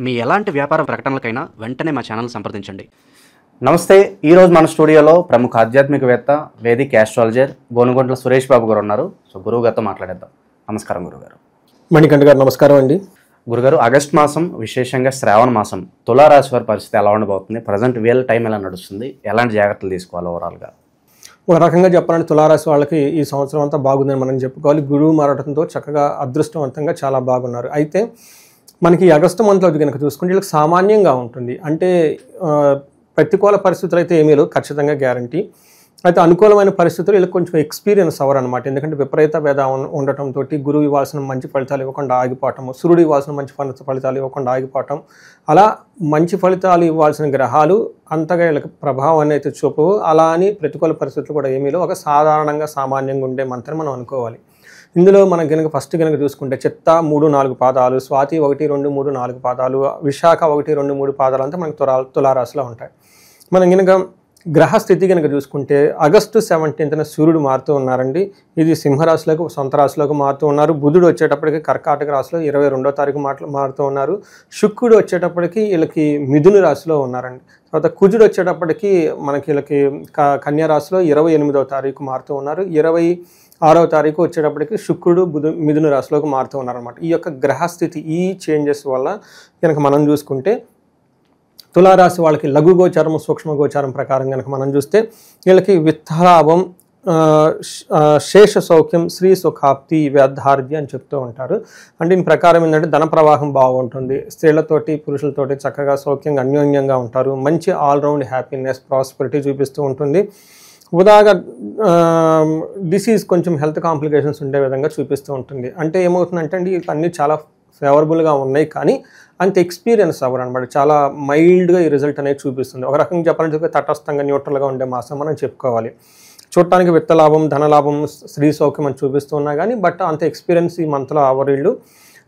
మీ ఎలాంటి వ్యాపార ప్రకటనలకైనా వెంటనే మా ఛానల్ సంప్రదించండి. నమస్తే. ఈరోజు మన స్టూడియోలో ప్రముఖ ఆధ్యాత్మికవేత్త, వేదిక్ ఆస్ట్రాలజర్ గోనుగొంట్ల సురేష్ బాబు గారు ఉన్నారు. సో గురువు గారితో మాట్లాడేద్దాం. నమస్కారం గురుగారు. మణికంఠ గారు నమస్కారం అండి. గురుగారు, ఆగస్ట్ మాసం, విశేషంగా శ్రావణ మాసం, తులారాశి వారి పరిస్థితి ఎలా ఉండబోతుంది? ప్రజెంట్ వీళ్ళ టైం ఎలా నడుస్తుంది? ఎలాంటి జాగ్రత్తలు తీసుకోవాలి ఓవరాల్గా? ఒక రకంగా చెప్పాలంటే తులారాశి వాళ్ళకి ఈ సంవత్సరం అంతా బాగుందని మనం చెప్పుకోవాలి. గురువు మారడంతో చక్కగా అదృష్టవంతంగా చాలా బాగున్నారు. అయితే మనకి ఈ ఆగస్టు మంత్లో కనుక చూసుకుంటే వీళ్ళకి సామాన్యంగా ఉంటుంది. అంటే ప్రతికూల పరిస్థితులు అయితే ఏమీ లేవు, ఖచ్చితంగా గ్యారంటీ. అయితే అనుకూలమైన పరిస్థితులు వీళ్ళకి కొంచెం ఎక్స్పీరియన్స్ అవ్వరు అనమాట. ఎందుకంటే విపరీత భేద ఉండటంతో గురువు ఇవ్వాల్సిన మంచి ఫలితాలు ఇవ్వకుండా ఆగిపోవటము, సూర్యుడు ఇవ్వాల్సిన మంచి ఫలితాలు ఇవ్వకుండా ఆగిపోవటం, అలా మంచి ఫలితాలు ఇవ్వాల్సిన గ్రహాలు అంతగా వీళ్ళకి ప్రభావాన్ని అయితే చూపవు. అలా అని ప్రతికూల పరిస్థితులు కూడా ఏమీ లేవు. ఒక సాధారణంగా సామాన్యంగా ఉండే మంత్రం మనం అనుకోవాలి. ఇందులో మనం కనుక ఫస్ట్ కనుక చూసుకుంటే చిత్త 3-4 పాదాలు, స్వాతి 1-2-3-4 పాదాలు, విశాఖ 1-2-3 పాదాలు అంతా మనకి తులారాశిలో ఉంటాయి. మనం కనుక గ్రహస్థితి కనుక చూసుకుంటే ఆగస్టు 17న సూర్యుడు మారుతూ ఉన్నారండి. ఇది సింహరాశిలోకి, సొంత రాశిలోకి మారుతూ ఉన్నారు. బుధుడు వచ్చేటప్పటికి కర్కాటక రాశిలో 22వ తారీఖు మారుతూ ఉన్నారు. శుక్రుడు వచ్చేటప్పటికి వీళ్ళకి మిథున రాశిలో ఉన్నారండి. తర్వాత కుజుడు వచ్చేటప్పటికి మనకి వీళ్ళకి కన్యా రాశిలో 28వ తారీఖు మారుతూ ఉన్నారు. 26వ తారీఖు వచ్చేటప్పటికి శుక్రుడు మిథున రాశిలోకి మారుతూ ఉన్నారనమాట. ఈ యొక్క గ్రహస్థితి, ఈ చేంజెస్ వల్ల కనుక మనం చూసుకుంటే తులారాశి వాళ్ళకి లఘు గోచారం, సూక్ష్మ గోచారం ప్రకారం కనుక మనం చూస్తే వీళ్ళకి విత్తలాభం, శేష సౌఖ్యం, శ్రీ సుఖాప్తి, వ్యాధార్య అని చెప్తూ ఉంటారు. అంటే దీని ప్రకారం ఏంటంటే ధన ప్రవాహం బాగుంటుంది, స్త్రీలతోటి పురుషులతోటి చక్కగా సౌఖ్యంగా అన్యోన్యంగా ఉంటారు, మంచి ఆల్రౌండ్ హ్యాపీనెస్, ప్రాస్పెరిటీ చూపిస్తూ ఉంటుంది. ఉదాగా డిసీజ్, కొంచెం హెల్త్ కాంప్లికేషన్స్ ఉండే విధంగా చూపిస్తూ ఉంటుంది. అంటే ఏమవుతుందంటే అండి, అన్నీ చాలా ఫేవరబుల్గా ఉన్నాయి, కానీ అంత ఎక్స్పీరియన్స్ అవ్వరు అనమాట. చాలా మైల్డ్గా ఈ రిజల్ట్ అనేది చూపిస్తుంది. ఒక రకంగా చెప్పాలంటే తటస్థంగా, న్యూట్రల్గా ఉండే మాసం మనం చెప్పుకోవాలి. చూడటానికి విత్తలాభం, ధనలాభం, స్త్రీ సౌఖ్యం అని చూపిస్తూ ఉన్నా కానీ బట్ అంత ఎక్స్పీరియన్స్ ఈ మంత్లో అవ్వరు.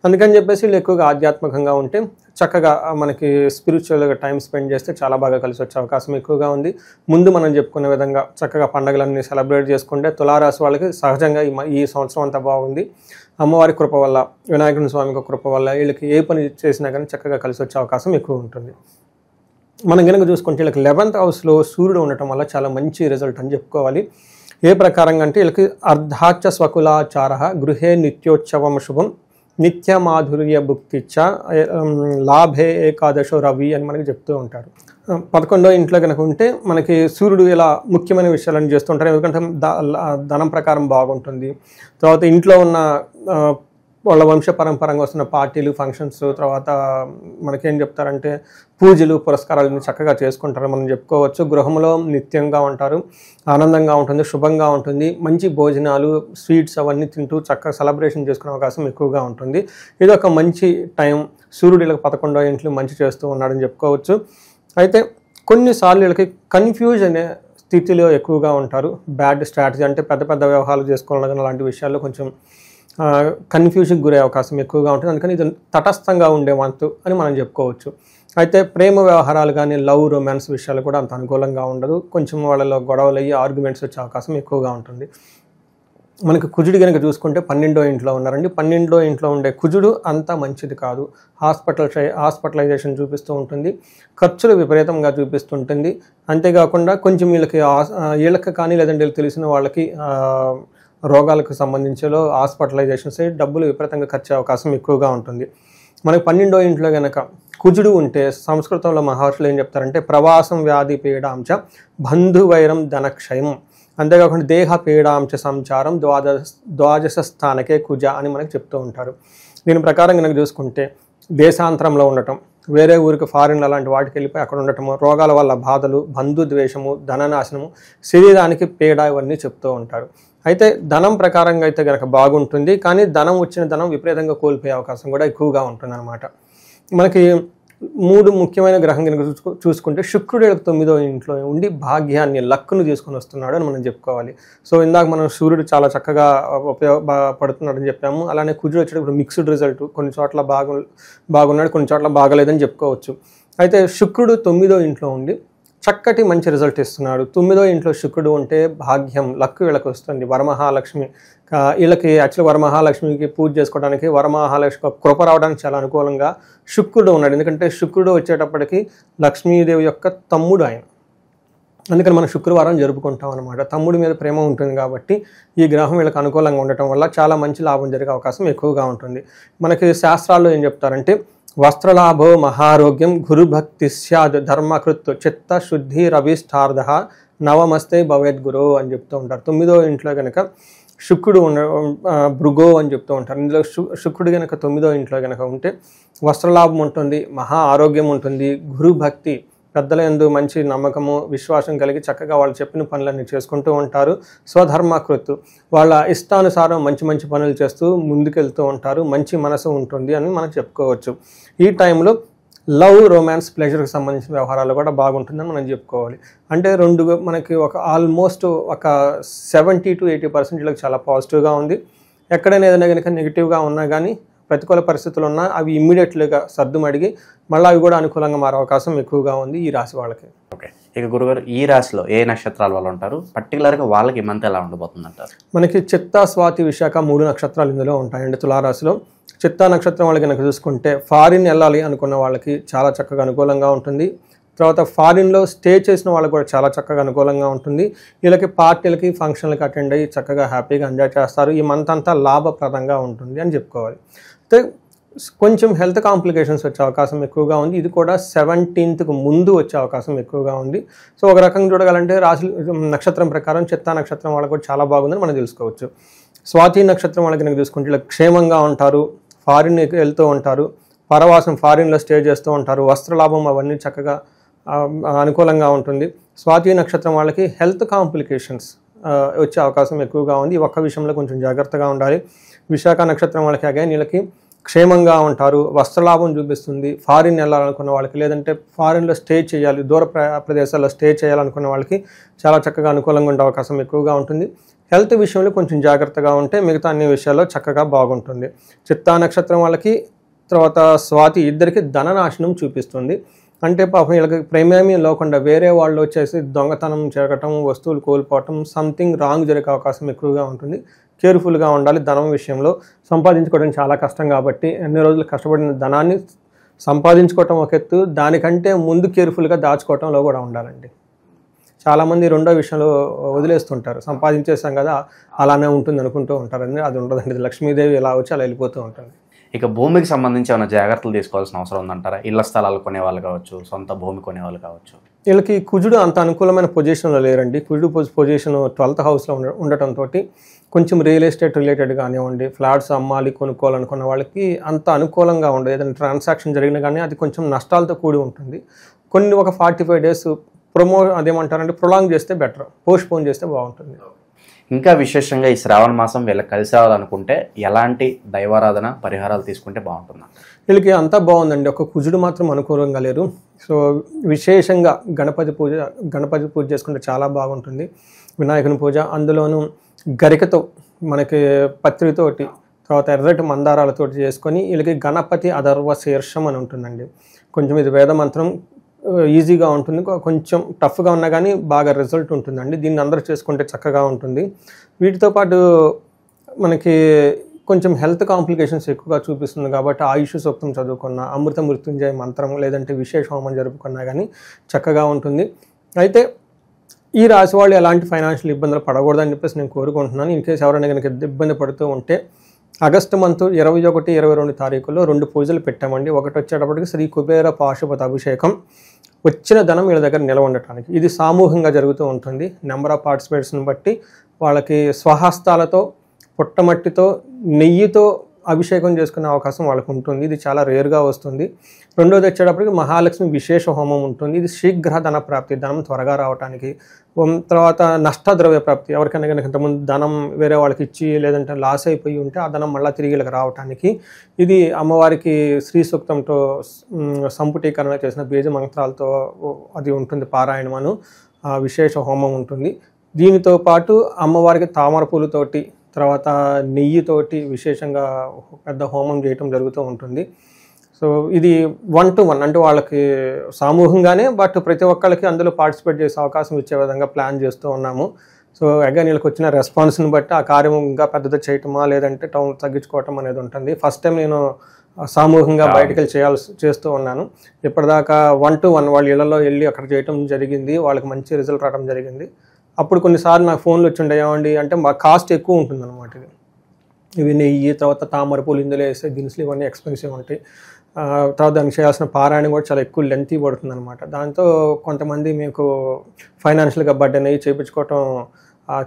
అందుకని చెప్పేసి వీళ్ళు ఎక్కువగా ఆధ్యాత్మికంగా ఉంటే చక్కగా మనకి స్పిరిచువల్గా టైం స్పెండ్ చేస్తే చాలా బాగా కలిసి వచ్చే అవకాశం ఎక్కువగా ఉంది. ముందు మనం చెప్పుకునే విధంగా చక్కగా పండుగలన్నీ సెలబ్రేట్ చేసుకుంటే తులారాశి వాళ్ళకి సహజంగా ఈ సంవత్సరం అంతా బాగుంది. అమ్మవారి కృప వల్ల, వినాయకుని స్వామి కృప వల్ల వీళ్ళకి ఏ పని చేసినా కానీ చక్కగా కలిసి వచ్చే అవకాశం ఎక్కువ ఉంటుంది. మనం కనుక చూసుకుంటే వీళ్ళకి 11th హౌస్లో సూర్యుడు ఉండటం వల్ల చాలా మంచి రిజల్ట్ అని చెప్పుకోవాలి. ఏ ప్రకారంగా అంటే వీళ్ళకి అర్ధాచ స్వకులాచార గృహే నిత్యోత్సవం శుభం నిత్య మాధుర్య భుక్తిచ్చ లాభే ఏకాదశో రవి అని మనకి చెప్తూ ఉంటారు. 11వ ఇంట్లో కనుక ఉంటే మనకి సూర్యుడు ఇలా ముఖ్యమైన విషయాలను చేస్తుంటారు. ఎందుకంటే ధనం ప్రకారం బాగుంటుంది. తర్వాత ఇంట్లో ఉన్న వాళ్ళ వంశ పరంపరంగా వస్తున్న పార్టీలు, ఫంక్షన్స్, తర్వాత మనకేం చెప్తారంటే పూజలు, పురస్కారాలను చక్కగా చేసుకుంటారు మనం చెప్పుకోవచ్చు. గృహంలో నిత్యంగా ఉంటారు, ఆనందంగా ఉంటుంది, శుభంగా ఉంటుంది, మంచి భోజనాలు, స్వీట్స్ అవన్నీ తింటూ చక్కగా సెలబ్రేషన్ చేసుకునే అవకాశం ఎక్కువగా ఉంటుంది. ఇది ఒక మంచి టైం. సూర్యుడు వీళ్ళకి 11వ ఇంట్లో మంచి చేస్తూ ఉన్నాడని చెప్పుకోవచ్చు. అయితే కొన్నిసార్లు వీళ్ళకి కన్ఫ్యూజ్ అనే స్థితిలో ఎక్కువగా ఉంటారు. బ్యాడ్ స్ట్రాటజీ అంటే పెద్ద పెద్ద వ్యవహారాలు చేసుకోవడం అలాంటి విషయాల్లో కొంచెం కన్ఫ్యూజన్కి గురే అవకాశం ఎక్కువగా ఉంటుంది. అందుకని ఇది తటస్థంగా ఉండే వంతు అని మనం చెప్పుకోవచ్చు. అయితే ప్రేమ వ్యవహారాలు కానీ, లవ్, రొమాన్స్ విషయాలు కూడా అంత అనుకూలంగా ఉండదు. కొంచెం వాళ్ళలో గొడవలు అయ్యి ఆర్గ్యుమెంట్స్ వచ్చే అవకాశం ఎక్కువగా ఉంటుంది. మనకి కుజుడు కనుక చూసుకుంటే 12వ ఇంట్లో ఉన్నారండి. 12వ ఇంట్లో ఉండే కుజుడు అంత మంచిది కాదు. హాస్పిటలైజేషన్ చూపిస్తూ ఉంటుంది, ఖర్చులు విపరీతంగా చూపిస్తుంటుంది. అంతేకాకుండా కొంచెం వీళ్ళకి కానీ లేదంటే వీళ్ళకి తెలిసిన వాళ్ళకి రోగాలకు సంబంధించిలో హాస్పిటలైజేషన్స్ డబ్బులు విపరీతంగా ఖర్చు అవకాశం ఎక్కువగా ఉంటుంది. మనకి 12వ ఇంట్లో కనుక కుజుడు ఉంటే సంస్కృతంలో మహర్షులు ఏం చెప్తారంటే ప్రవాసం వ్యాధి పీడాంచ బంధువైరం ధనక్షయం, అంతేకాకుండా దేహ పీడాంచ సంచారం ద్వాదశ స్థానకే కుజ అని మనకు చెప్తూ ఉంటారు. దీని ప్రకారం కనుక చూసుకుంటే దేశాంతరంలో ఉండటం, వేరే ఊరికి ఫారిన్ అలాంటి వాటికి వెళ్ళిపోయి అక్కడ ఉండటము, రోగాల వల్ల బాధలు, బంధుద్వేషము, ధననాశనము, శరీరానికి పీడ, ఇవన్నీ చెప్తూ ఉంటారు. అయితే ధనం ప్రకారంగా అయితే కనుక బాగుంటుంది, కానీ వచ్చిన ధనం విపరీతంగా కోల్పోయే అవకాశం కూడా ఎక్కువగా ఉంటుంది అనమాట. మనకి 3 ముఖ్యమైన గ్రహం కనుక చూసుకుంటే శుక్రుడు 9వ ఇంట్లో ఉండి భాగ్యాన్ని, లక్ను తీసుకొని వస్తున్నాడు అని మనం చెప్పుకోవాలి. సో ఇందాక మనం సూర్యుడు చాలా చక్కగా ఉపయోగపడుతున్నాడని చెప్పాము. అలానే కుజుడు వచ్చేటప్పుడు మిక్స్డ్ రిజల్ట్, కొన్ని చోట్ల బాగున్నాడు, కొన్ని చోట్ల బాగలేదని చెప్పుకోవచ్చు. అయితే శుక్రుడు 9వ ఇంట్లో ఉండి చక్కటి మంచి రిజల్ట్ ఇస్తున్నాడు. 9వ ఇంట్లో శుక్రుడు ఉంటే భాగ్యం, లక్ వీళ్ళకి వస్తుంది. వరమహాలక్ష్మి వీళ్ళకి యాక్చువల్గా వరమహాలక్ష్మికి పూజ చేసుకోవడానికి, వరమహాలక్ష్మి కృప రావడానికి చాలా అనుకూలంగా శుక్రుడు ఉన్నాడు. ఎందుకంటే శుక్రుడు వచ్చేటప్పటికి లక్ష్మీదేవి యొక్క తమ్ముడు ఆయన. అందుకని మనం శుక్రవారం జరుపుకుంటాం అనమాట. తమ్ముడి మీద ప్రేమ ఉంటుంది కాబట్టి ఈ గ్రహం వీళ్ళకి అనుకూలంగా ఉండటం వల్ల చాలా మంచి లాభం జరిగే అవకాశం ఎక్కువగా ఉంటుంది. మనకి శాస్త్రాల్లో ఏం చెప్తారంటే వస్త్రలాభో మహారోగ్యం గురుభక్తి స్యాద్ ధర్మకృత్ చిత్త శుద్ధి రవిష్టార్థ నవమస్తే భవేద్ గురు అని చెప్తూ ఉంటారు. 9వ ఇంట్లో కనుక శుక్రుడు భృగో అని చెప్తూ ఉంటారు. ఇందులో శుక్రుడు కనుక 9వ ఇంట్లో కనుక ఉంటే వస్త్రలాభం ఉంటుంది, మహా ఆరోగ్యం ఉంటుంది, గురుభక్తి పెద్దల యందు మంచి నమ్మకము విశ్వాసం కలిగి చక్కగా వాళ్ళు చెప్పిన పనులన్నీ చేసుకుంటూ ఉంటారు. స్వధర్మకృత్ వాళ్ళ ఇష్టానుసారం మంచి మంచి పనులు చేస్తూ ముందుకెళ్తూ ఉంటారు. మంచి మనసు ఉంటుంది అని మనం చెప్పుకోవచ్చు. ఈ టైంలో లవ్, రొమాన్స్, ప్లెజర్కి సంబంధించిన వ్యవహారాలు కూడా బాగుంటుందని మనం చెప్పుకోవాలి. అంటే మనకి ఆల్మోస్ట్ ఒక 70 to 80% వీళ్ళకి చాలా పాజిటివ్గా ఉంది. ఎక్కడైనా ఏదైనా కనుక నెగిటివ్గా ఉన్నా కానీ ప్రతికూల పరిస్థితులు ఉన్నా అవి ఇమ్మీడియట్లీగా సర్దుమడిగి మళ్ళీ అవి కూడా అనుకూలంగా మారే అవకాశం ఎక్కువగా ఉంది ఈ రాశి వాళ్ళకి. ఓకే, ఇక గురుగారు ఈ రాశిలో ఏ నక్షత్రాల వాళ్ళు ఉంటారు, పర్టికులర్గా వాళ్ళకి మంత్ ఎలా ఉండబోతుంది అంటారు? మనకి చిత్తా, స్వాతి, విశాఖ 3 నక్షత్రాలు ఇందులో ఉంటాయండి తులారాశిలో. చిత్తా నక్షత్రం వాళ్ళకి కనుక చూసుకుంటే ఫారిన్ వెళ్ళాలి అనుకున్న వాళ్ళకి చాలా చక్కగా అనుకూలంగా ఉంటుంది. తర్వాత ఫారిన్లో స్టే చేసిన వాళ్ళకి కూడా చాలా చక్కగా అనుకూలంగా ఉంటుంది. వీళ్ళకి పార్టీలకి, ఫంక్షన్లకి అటెండ్ అయ్యి చక్కగా హ్యాపీగా ఎంజాయ్ చేస్తారు. ఈ మంత్ అంతా లాభప్రదంగా ఉంటుంది అని చెప్పుకోవాలి. అయితే కొంచెం హెల్త్ కాంప్లికేషన్స్ వచ్చే అవకాశం ఎక్కువగా ఉంది. ఇది కూడా 17th ముందు వచ్చే అవకాశం ఎక్కువగా ఉంది. సో ఒక రకంగా చూడగలంటే రాశి నక్షత్రం ప్రకారం చిత్తా నక్షత్రం వాళ్ళకి కూడా చాలా బాగుందని మనం తెలుసుకోవచ్చు. స్వాతి నక్షత్రం వాళ్ళకి కనుక చూసుకుంటే ఇలా క్షేమంగా ఉంటారు, ఫారిన్ వెళ్తూ ఉంటారు, పరవాసం ఫారిన్లో స్టే చేస్తూ ఉంటారు, వస్త్రలాభం అవన్నీ చక్కగా అనుకూలంగా ఉంటుంది. స్వాతి నక్షత్రం వాళ్ళకి హెల్త్ కాంప్లికేషన్స్ వచ్చే అవకాశం ఎక్కువగా ఉంది. ఒక్క విషయంలో కొంచెం జాగ్రత్తగా ఉండాలి. విశాఖ నక్షత్రం వాళ్ళకి అగైన్ వీళ్ళకి క్షేమంగా ఉంటారు, వస్త్రలాభం చూపిస్తుంది. ఫారిన్ వెళ్ళాలనుకున్న వాళ్ళకి, లేదంటే ఫారిన్లో స్టే చేయాలి, దూర ప్రదేశాల్లో స్టే చేయాలనుకున్న వాళ్ళకి చాలా చక్కగా అనుకూలంగా ఉండే అవకాశం ఎక్కువగా ఉంటుంది. హెల్త్ విషయంలో కొంచెం జాగ్రత్తగా ఉంటే మిగతా అన్ని విషయాల్లో చక్కగా బాగుంటుంది. చిత్తా నక్షత్రం వాళ్ళకి తర్వాత స్వాతి ఇద్దరికి ధననాశనం చూపిస్తుంది. అంటే పాపం వీళ్ళకి ప్రేమేమీ లేకుండా వేరే వాళ్ళు వచ్చేసి దొంగతనం జరగటం, వస్తువులు కోల్పోవటం, సంథింగ్ రాంగ్ జరిగే అవకాశం ఎక్కువగా ఉంటుంది. కేర్ఫుల్గా ఉండాలి. ధనం విషయంలో సంపాదించుకోవడం చాలా కష్టం కాబట్టి ఎన్ని రోజులు కష్టపడిన ధనాన్ని సంపాదించుకోవటం ఒక ఎత్తు, దానికంటే ముందు కేర్ఫుల్గా దాచుకోవటంలో కూడా ఉండాలండి. చాలామంది రెండో విషయంలో వదిలేస్తుంటారు, సంపాదించేసాం కదా అలానే ఉంటుంది అనుకుంటూ ఉంటారండి. అది ఉండదండి. లక్ష్మీదేవి ఎలా వచ్చి అలా వెళ్ళిపోతూ ఉంటుంది. ఇక భూమికి సంబంధించి ఏమైనా జాగ్రత్తలు తీసుకోవాల్సిన అవసరం ఉందంటారా? ఇళ్ల స్థలాలు కొనేవాళ్ళు కావచ్చు, సొంత భూమి కొనేవాళ్ళు కావచ్చు. వీళ్ళకి కుజుడు అంత అనుకూలమైన పొజిషన్లో లేరండి. కుజుడు పొజిషన్ 12th హౌస్లో ఉండటంతో కొంచెం రియల్ ఎస్టేట్ రిలేటెడ్ కానివ్వండి, ఫ్లాట్స్ అమ్మాలి కొనుక్కోవాలనుకున్న వాళ్ళకి అంత అనుకూలంగా ఉండదు. ఏదైనా ట్రాన్సాక్షన్ జరిగినా కానీ అది కొంచెం నష్టాలతో కూడి ఉంటుంది. కొన్ని ఒక 45 days అదేమంటారంటే ప్రొలాంగ్ చేస్తే బెటర్, పోస్ట్పోన్ చేస్తే బాగుంటుంది. ఇంకా విశేషంగా ఈ శ్రావణ మాసం వీళ్ళకి కలిసి రావాలనుకుంటే ఎలాంటి దైవారాధన పరిహారాలు తీసుకుంటే బాగుంటుంది? వీళ్ళకి అంతా బాగుందండి. ఒక కుజుడు మాత్రం అనుకూలంగా లేరు. సో విశేషంగా గణపతి పూజ చేసుకుంటే చాలా బాగుంటుంది. వినాయకుని పూజ, అందులోనూ గరికతో మనకి పత్రితోటి తర్వాత ఎర్రటి మందారాలతోటి చేసుకొని వీళ్ళకి గణపతి అధర్వ శీర్షం అని ఉంటుందండి. కొంచెం ఇది వేద మంత్రం ఈజీగా ఉంటుంది, కొంచెం టఫ్గా ఉన్నా కానీ బాగా రిజల్ట్ ఉంటుందండి. దీన్ని అందరూ చేసుకుంటే చక్కగా ఉంటుంది. వీటితో పాటు మనకి కొంచెం హెల్త్ కాంప్లికేషన్స్ ఎక్కువగా చూపిస్తుంది కాబట్టి ఆయుష్ సూక్తం చదువుకున్న, అమృత మృత్యుంజయ మంత్రం లేదంటే విశేష హోమం జరుపుకున్నా కానీ చక్కగా ఉంటుంది. అయితే ఈ రాశి వాళ్ళు ఎలాంటి ఫైనాన్షియల్ ఇబ్బందులు పడకూడదని చెప్పేసి నేను కోరుకుంటున్నాను. ఇన్ కేసు ఎవరైనా కనుక ఇబ్బంది పడుతూ ఉంటే ఆగస్టు మంత్ 21, 22 తారీఖుల్లో 2 పూజలు పెట్టామండి. ఒకటి వచ్చేటప్పటికి శ్రీ కుబేర పాశుపత అభిషేకం, వచ్చిన ధనం వీళ్ళ దగ్గర నిలవ ఉండటానికి. ఇది సామూహికంగా జరుగుతూ ఉంటుంది. నెంబర్ ఆఫ్ పార్టిసిపేట్స్ని బట్టి వాళ్ళకి స్వహస్తాలతో, పుట్టమట్టితో, నెయ్యితో అభిషేకం చేసుకునే అవకాశం వాళ్ళకు ఉంటుంది. ఇది చాలా రేర్గా వస్తుంది. రెండోది వచ్చేటప్పటికి మహాలక్ష్మి విశేష హోమం ఉంటుంది. ఇది శీఘ్ర ధన ప్రాప్తి, ధనం త్వరగా రావడానికి. తర్వాత నష్టద్రవ్య ప్రాప్తి, ఎవరికైనా కనుక ఇంతకుముందు ధనం వేరే వాళ్ళకి ఇచ్చి లేదంటే లాస్ అయిపోయి ఉంటే ఆ ధనం మళ్ళీ తిరిగి వీళ్ళకి రావడానికి. ఇది అమ్మవారికి శ్రీ సూక్తంతో సంపుటీకరణ చేసిన బీజ మంత్రాలతో అది ఉంటుంది, పారాయణమను విశేష హోమం ఉంటుంది. దీనితో పాటు అమ్మవారికి తామర పూలతోటి తర్వాత నెయ్యితోటి విశేషంగా పెద్ద హోమం చేయటం జరుగుతూ ఉంటుంది. సో ఇది 1-to-1 అంటే వాళ్ళకి సమూహంగానే బట్ ప్రతి ఒక్కళ్ళకి అందులో పార్టిసిపేట్ చేసే అవకాశం ఇచ్చే విధంగా ప్లాన్ చేస్తూ ఉన్నాము. సో అగైన్ వీళ్ళకి వచ్చిన రెస్పాన్స్ని బట్టి ఆ కార్యం ఇంకా పెద్దది చేయటమా లేదంటే టౌన్ తగ్గించుకోవటం అనేది ఉంటుంది. ఫస్ట్ టైం నేను సామూహికంగా బయటకు వెళ్ళి చేస్తూ ఉన్నాను. ఇప్పటిదాకా 1-to-1 వాళ్ళ ఇళ్లలో వెళ్ళి అక్కడ చేయటం జరిగింది. వాళ్ళకి మంచి రిజల్ట్ రావడం జరిగింది. అప్పుడు కొన్నిసార్లు నాకు ఫోన్లు వచ్చి ఉండే ఏమండి అంటే మా కాస్ట్ ఎక్కువ ఉంటుంది అనమాట. ఇవి నెయ్యి, తర్వాత తామర పూలు, ఇందులో వేసే దినుసులు ఇవన్నీ ఎక్స్పెన్సివ్ ఉంటాయి. తర్వాత దానికి చేయాల్సిన పారాయణ కూడా చాలా ఎక్కువ లెంతీ పడుతుంది అనమాట. దాంతో కొంతమంది మీకు ఫైనాన్షియల్గా బర్డెన్ అయ్యి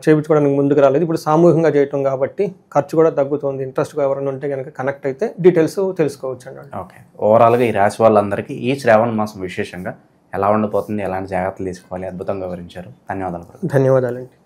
చేయించుకోవడానికి ముందుకు రాలేదు. ఇప్పుడు సామూహికంగా చేయటం కాబట్టి ఖర్చు కూడా తగ్గుతుంది. ఇంట్రెస్ట్గా ఎవరైనా ఉంటే కనుక కనెక్ట్ అయితే డీటెయిల్స్ తెలుసుకోవచ్చు అండి. ఓకే, ఓవరాల్గా ఈ రాశి వాళ్ళందరికీ ఈ శ్రావణ మాసం విశేషంగా ఎలా ఉండబోతుంది, ఎలాంటి జాగ్రత్తలు తీసుకోవాలి, అద్భుతంగా వివరించారు. ధన్యవాదాలు. ధన్యవాదాలండి.